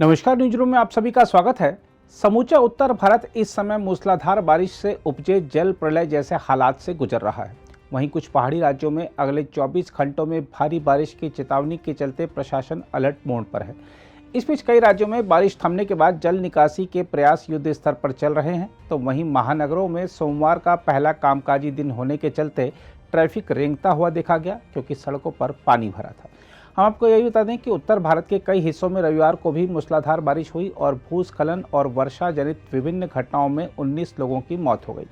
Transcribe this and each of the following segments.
नमस्कार, news room में आप सभी का स्वागत है। समूचा उत्तर भारत इस समय मूसलाधार बारिश से उपजे जल प्रलय जैसे हालात से गुजर रहा है। वहीं कुछ पहाड़ी राज्यों में अगले 24 घंटों में भारी बारिश की चेतावनी के चलते प्रशासन अलर्ट मोड पर है। इस बीच कई राज्यों में बारिश थमने के बाद जल निकासी के प्रयास युद्ध स्तर पर चल रहे हैं, तो वहीं महानगरों में सोमवार का पहला कामकाजी दिन होने के चलते ट्रैफिक रेंगता हुआ देखा गया, क्योंकि सड़कों पर पानी भरा था। हम आपको यही बता दें कि उत्तर भारत के कई हिस्सों में रविवार को भी मूसलाधार बारिश हुई और भूस्खलन और वर्षा जनित विभिन्न घटनाओं में 19 लोगों की मौत हो गई।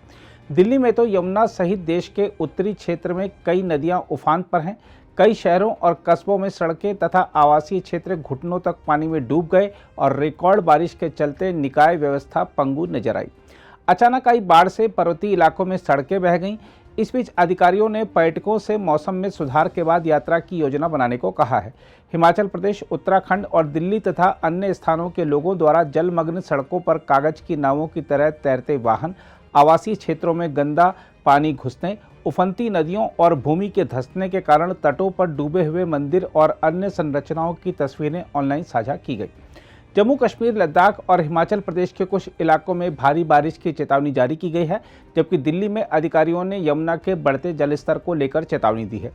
दिल्ली में तो यमुना सहित देश के उत्तरी क्षेत्र में कई नदियां उफान पर हैं। कई शहरों और कस्बों में सड़कें तथा आवासीय क्षेत्र घुटनों तक पानी में डूब गए और रिकॉर्ड बारिश के चलते निकाय व्यवस्था पंगु नजर आई। अचानक आई बाढ़ से पर्वतीय इलाकों में सड़कें बह गईं। इस बीच अधिकारियों ने पर्यटकों से मौसम में सुधार के बाद यात्रा की योजना बनाने को कहा है। हिमाचल प्रदेश, उत्तराखंड और दिल्ली तथा अन्य स्थानों के लोगों द्वारा जलमग्न सड़कों पर कागज की नावों की तरह तैरते वाहन, आवासीय क्षेत्रों में गंदा पानी घुसने, उफनती नदियों और भूमि के धंसने के कारण तटों पर डूबे हुए मंदिर और अन्य संरचनाओं की तस्वीरें ऑनलाइन साझा की गई। जम्मू कश्मीर, लद्दाख और हिमाचल प्रदेश के कुछ इलाकों में भारी बारिश की चेतावनी जारी की गई है, जबकि दिल्ली में अधिकारियों ने यमुना के बढ़ते जलस्तर को लेकर चेतावनी दी है।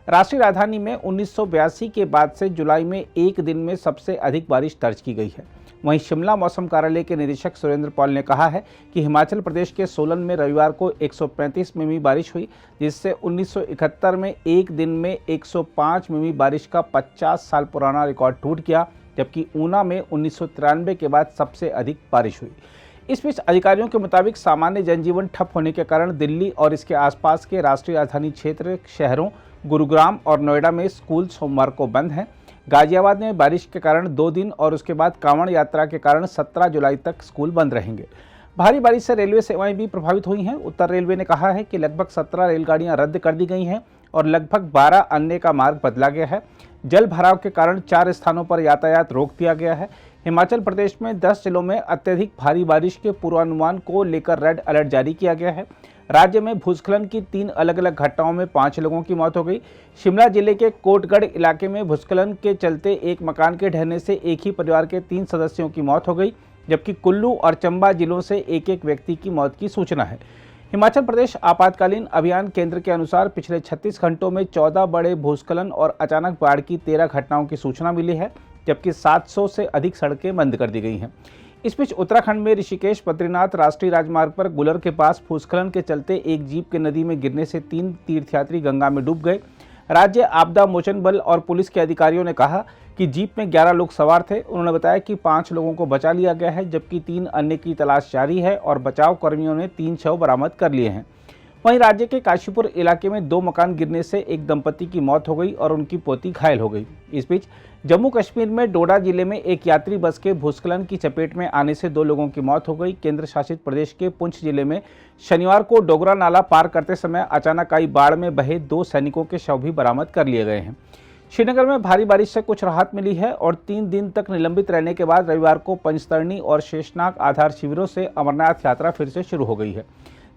राष्ट्रीय राजधानी में 1982 के बाद से जुलाई में एक दिन में सबसे अधिक बारिश दर्ज की गई है। वहीं शिमला मौसम कार्यालय के निदेशक सुरेंद्र पॉल ने कहा है कि हिमाचल प्रदेश के सोलन में रविवार को 135 मिमी बारिश हुई, जिससे 1971 में एक दिन में 105 मिमी बारिश का 50 साल पुराना रिकॉर्ड टूट गया, जबकि ऊना में 1993 के बाद सबसे अधिक बारिश हुई। इस बीच अधिकारियों के मुताबिक सामान्य जनजीवन ठप होने के कारण दिल्ली और इसके आसपास के राष्ट्रीय राजधानी क्षेत्र शहरों गुरुग्राम और नोएडा में स्कूल सोमवार को बंद हैं। गाजियाबाद में बारिश के कारण 2 दिन और उसके बाद कांवड़ यात्रा के कारण 17 जुलाई तक स्कूल बंद रहेंगे। भारी बारिश से रेलवे सेवाएं भी प्रभावित हुई हैं। उत्तर रेलवे ने कहा है कि लगभग 17 रेलगाड़ियां रद्द कर दी गई हैं और लगभग 12 अन्य का मार्ग बदला गया है। जल भराव के कारण 4 स्थानों पर यातायात रोक दिया गया है। हिमाचल प्रदेश में 10 जिलों में अत्यधिक भारी बारिश के पूर्वानुमान को लेकर रेड अलर्ट जारी किया गया है। राज्य में भूस्खलन की 3 अलग अलग घटनाओं में 5 लोगों की मौत हो गई। शिमला जिले के कोटगढ़ इलाके में भूस्खलन के चलते एक मकान के ढहने से एक ही परिवार के 3 सदस्यों की मौत हो गई, जबकि कुल्लू और चंबा जिलों से एक एक व्यक्ति की मौत की सूचना है। हिमाचल प्रदेश आपातकालीन अभियान केंद्र के अनुसार पिछले 36 घंटों में 14 बड़े भूस्खलन और अचानक बाढ़ की 13 घटनाओं की सूचना मिली है, जबकि 700 से अधिक सड़कें बंद कर दी गई हैं। इस बीच उत्तराखंड में ऋषिकेश बद्रीनाथ राष्ट्रीय राजमार्ग पर गुलर के पास भूस्खलन के चलते एक जीप के नदी में गिरने से 3 तीर्थयात्री गंगा में डूब गए। राज्य आपदा मोचन बल और पुलिस के अधिकारियों ने कहा कि जीप में 11 लोग सवार थे। उन्होंने बताया कि 5 लोगों को बचा लिया गया है, जबकि 3 अन्य की तलाश जारी है और बचाव कर्मियों ने 3 शव बरामद कर लिए हैं। वहीं राज्य के काशीपुर इलाके में 2 मकान गिरने से एक दंपति की मौत हो गई और उनकी पोती घायल हो गई। इस बीच जम्मू कश्मीर में डोडा जिले में एक यात्री बस के भूस्खलन की चपेट में आने से 2 लोगों की मौत हो गई। केंद्र शासित प्रदेश के पुंछ जिले में शनिवार को डोगरा नाला पार करते समय अचानक आई बाढ़ में बहे 2 सैनिकों के शव भी बरामद कर लिए गए हैं। श्रीनगर में भारी बारिश से कुछ राहत मिली है और 3 दिन तक निलंबित रहने के बाद रविवार को पंचतरणी और शेषनाग आधार शिविरों से अमरनाथ यात्रा फिर से शुरू हो गई है।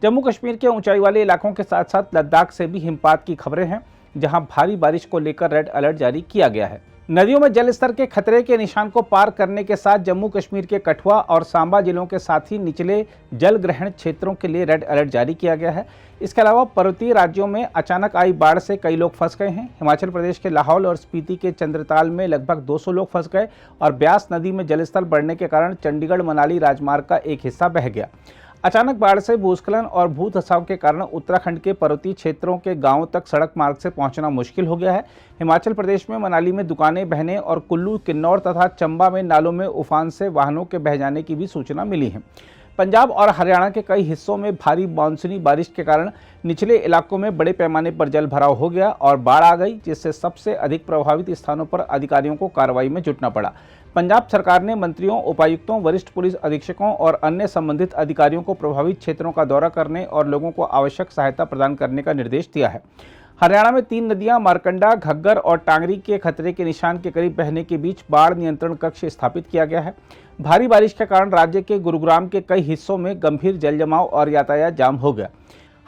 जम्मू कश्मीर के ऊंचाई वाले इलाकों के साथ साथ लद्दाख से भी हिमपात की खबरें हैं, जहां भारी बारिश को लेकर रेड अलर्ट जारी किया गया है। नदियों में जलस्तर के खतरे के निशान को पार करने के साथ जम्मू कश्मीर के कठुआ और सांबा जिलों के साथ ही निचले जल ग्रहण क्षेत्रों के लिए रेड अलर्ट जारी किया गया है। इसके अलावा पर्वतीय राज्यों में अचानक आई बाढ़ से कई लोग फंस गए हैं। हिमाचल प्रदेश के लाहौल और स्पीति के चंद्रताल में लगभग 200 लोग फंस गए और ब्यास नदी में जलस्तर बढ़ने के कारण चंडीगढ़ मनाली राजमार्ग का एक हिस्सा बह गया। अचानक बाढ़ से भूस्खलन और भू धसाव के कारण उत्तराखंड के पर्वतीय क्षेत्रों के गांवों तक सड़क मार्ग से पहुंचना मुश्किल हो गया है। हिमाचल प्रदेश में मनाली में दुकानें बहने और कुल्लू, किन्नौर तथा चंबा में नालों में उफान से वाहनों के बह जाने की भी सूचना मिली है। पंजाब और हरियाणा के कई हिस्सों में भारी मानसूनी बारिश के कारण निचले इलाकों में बड़े पैमाने पर जल भराव हो गया और बाढ़ आ गई, जिससे सबसे अधिक प्रभावित स्थानों पर अधिकारियों को कार्रवाई में जुटना पड़ा। पंजाब सरकार ने मंत्रियों, उपायुक्तों, वरिष्ठ पुलिस अधीक्षकों और अन्य संबंधित अधिकारियों को प्रभावित क्षेत्रों का दौरा करने और लोगों को आवश्यक सहायता प्रदान करने का निर्देश दिया है। हरियाणा में 3 नदियां मारकंडा, घग्गर और टांगरी के खतरे के निशान के करीब बहने के बीच बाढ़ नियंत्रण कक्ष स्थापित किया गया है। भारी बारिश के कारण राज्य के गुरुग्राम के कई हिस्सों में गंभीर जलजमाव और यातायात जाम हो गया।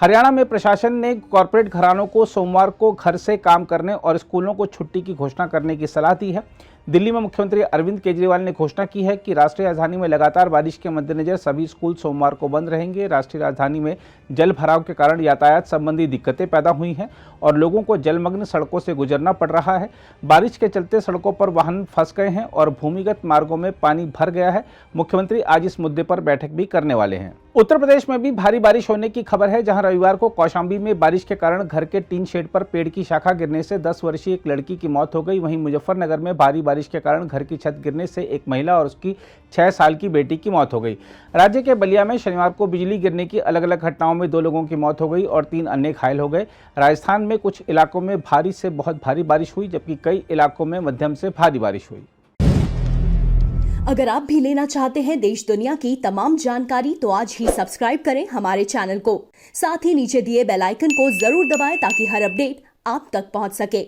हरियाणा में प्रशासन ने कॉरपोरेट घरानों को सोमवार को घर से काम करने और स्कूलों को छुट्टी की घोषणा करने की सलाह दी है। दिल्ली में मुख्यमंत्री अरविंद केजरीवाल ने घोषणा की है कि राष्ट्रीय राजधानी में लगातार बारिश के मद्देनजर सभी स्कूल सोमवार को बंद रहेंगे। राष्ट्रीय राजधानी में जल भराव के कारण यातायात संबंधी दिक्कतें पैदा हुई हैं और लोगों को जलमग्न सड़कों से गुजरना पड़ रहा है। बारिश के चलते सड़कों पर वाहन फंस गए हैं और भूमिगत मार्गों में पानी भर गया है। मुख्यमंत्री आज इस मुद्दे पर बैठक भी करने वाले हैं। उत्तर प्रदेश में भी भारी बारिश होने की खबर है, जहां रविवार को कौशाम्बी में बारिश के कारण घर के टीन शेड पर पेड़ की शाखा गिरने से 10 वर्षीय एक लड़की की मौत हो गई। वहीं मुजफ्फरनगर में भारी बारिश के कारण घर की छत गिरने से एक महिला और उसकी 6 साल की बेटी की मौत हो गई। राज्य के बलिया में शनिवार को बिजली गिरने की अलग अलग घटनाओं में 2 लोगों की मौत हो गई और 3 अन्य घायल हो गए। राजस्थान में कुछ इलाकों में भारी से बहुत भारी बारिश हुई, जबकि कई इलाकों में मध्यम से भारी बारिश हुई। अगर आप भी लेना चाहते हैं देश दुनिया की तमाम जानकारी तो आज ही सब्सक्राइब करें हमारे चैनल को। साथ ही नीचे दिए बेल आइकन को जरूर दबाएं ताकि हर अपडेट आप तक पहुंच सके।